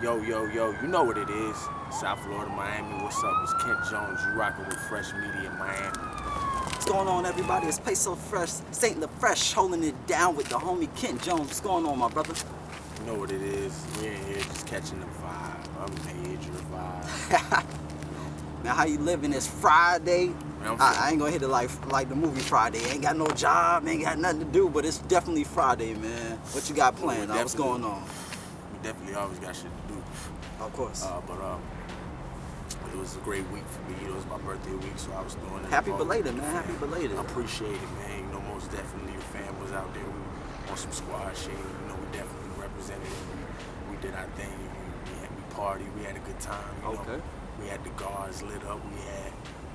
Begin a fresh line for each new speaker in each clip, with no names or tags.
Yo, yo, yo, you know what it is. South Florida, Miami, what's up? It's Kent Jones. You rocking with Phresh Media in Miami.
What's going on, everybody? It's PESO St.LaPhresh holding it down with the homie Kent Jones. What's going on, my brother?
You know what it is. We're in here just catching the vibe. I'm major vibe.
Now, how you living? It's Friday.
Man,
I ain't gonna hit it like the movie Friday. Ain't got no job, ain't got nothing to do, but it's definitely Friday, man. What you got planned? What's going on?
We definitely always got shit to do.
Of course.
But it was a great week for me. It was my birthday week, so I was doing it.
Happy belated, man. Happy belated.
I appreciate it, man. You know, most definitely the fam was out there. We on some squad shit. You know, we definitely represented it. We did our thing. We partied. We had a good time. You know? We had the guards lit up. We had,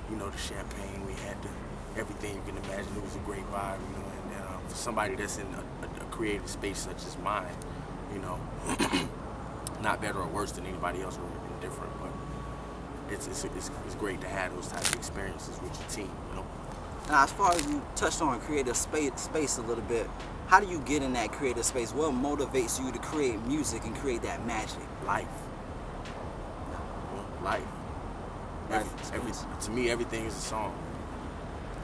you know, the champagne. We had everything you can imagine. It was a great vibe, you know. And for somebody that's in a creative space such as mine, you know, not better or worse than anybody else or indifferent, but it's great to have those types of experiences with your team, you know.
Now, as far as you touched on creative space a little bit, how do you get in that creative space? What motivates you to create music and create that magic?
Life. Life. To me, everything is a song.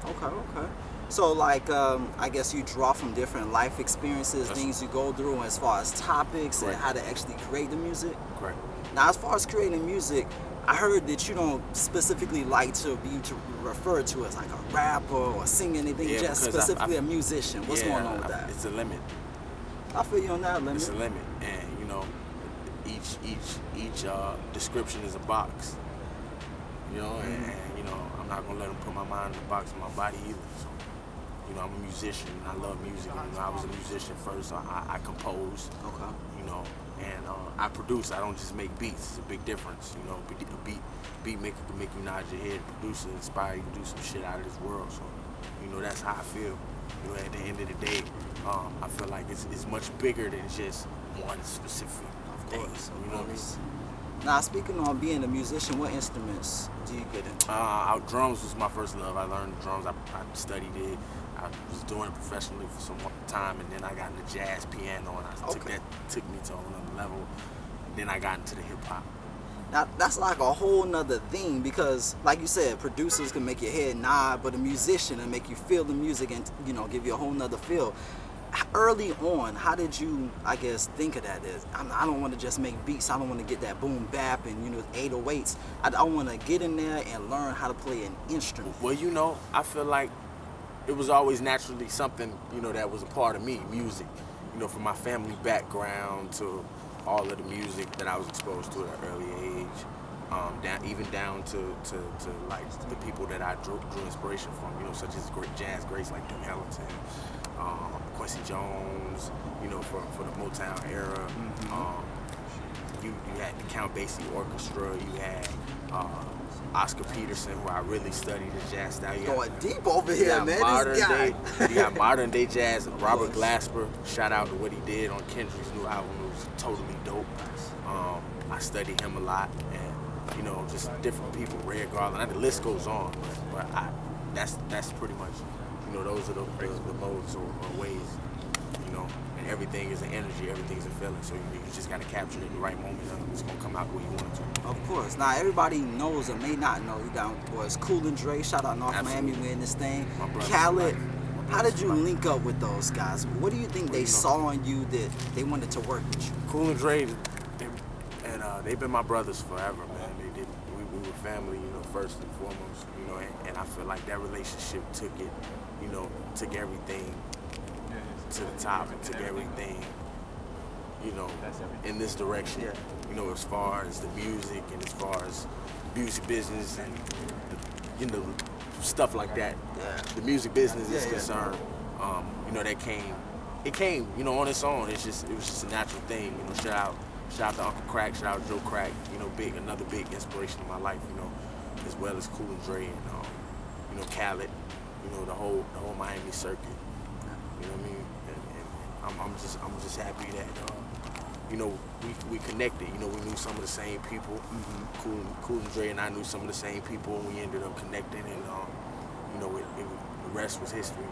Okay. So, like, I guess you draw from different life experiences, things you go through, as far as topics and how to actually create the music.
Correct.
Now, as far as creating music, I heard that you don't specifically like to be referred to as like a rapper or singer, anything.
Yeah,
just specifically a musician. What's going on with that?
It's a limit.
I feel you on that limit.
It's a limit, and you know, each description is a box. You know, and you know, I'm not gonna let them put my mind in the box of my body either. So, you know, I'm a musician. And I love music. And, you know, I was a musician first. So I compose.
Okay.
You know, and I produce. I don't just make beats. It's a big difference. You know, a beat maker can make you nod your head. Producer inspire you to do some shit out of this world. So, you know, that's how I feel. You know, at the end of the day, I feel like it's much bigger than just one specific thing. You know what I mean?
Now, speaking on being a musician, what instruments do you get in?
Drums was my first love. I learned drums. I studied it. I was doing it professionally for some time, and then I got into jazz piano, and took me to another level. Then I got into the hip hop.
Now, that's like a whole nother thing because, like you said, producers can make your head nod, but a musician can make you feel the music and, you know, give you a whole nother feel. Early on, how did you, I guess, think of that? I don't want to just make beats. I don't want to get that boom bap and, you know, 808s. I want to get in there and learn how to play an instrument.
Well, you know, I feel like it was always naturally something, you know, that was a part of me, music. You know, from my family background to all of the music that I was exposed to at an early age, even down to like the people that I drew inspiration from, you know, such as great jazz greats like Duke Ellington, Quincy Jones, you know, for the Motown era. You had the Count Basie Orchestra. You had Oscar Peterson, who I really studied the jazz style.
Going deep over here, man. This guy.
You got modern day jazz. Robert Glasper, shout out to what he did on Kendrick's new album. It was totally dope. I studied him a lot, and you know, just different people. Red Garland. The list goes on, but that's pretty much, you know, those are the modes or ways, you know. And everything is an energy. Everything is a feeling. So you just got to capture it in the right moment, and it's gonna come out the way you want it to.
Of course. Now, everybody knows or may not know, you got boys Cool and Dre, shout out North Miami, winning this thing. Khaled, how did you link up with those guys? What do you think they saw in you that they wanted to work with you?
Cool and Dre, they've been my brothers forever, man. We were family, you know, first and foremost, you know, and I feel like that relationship took everything to the top and took everything, you know, in this direction. You know, as far as the music and as far as music business and you know, stuff like that. The music business is concerned. You know, it came, you know, on its own. It was just a natural thing. You know, shout out to Uncle Crack, shout out to Joe Crack. You know, another big inspiration in my life. You know, as well as Cool and Dre and you know, Khaled. You know, the whole Miami circuit. You know what I mean? And I'm just happy that you know, we connected. You know, we knew some of the same people. Cool and Dre and I knew some of the same people, and we ended up connecting. And you know, the rest was history.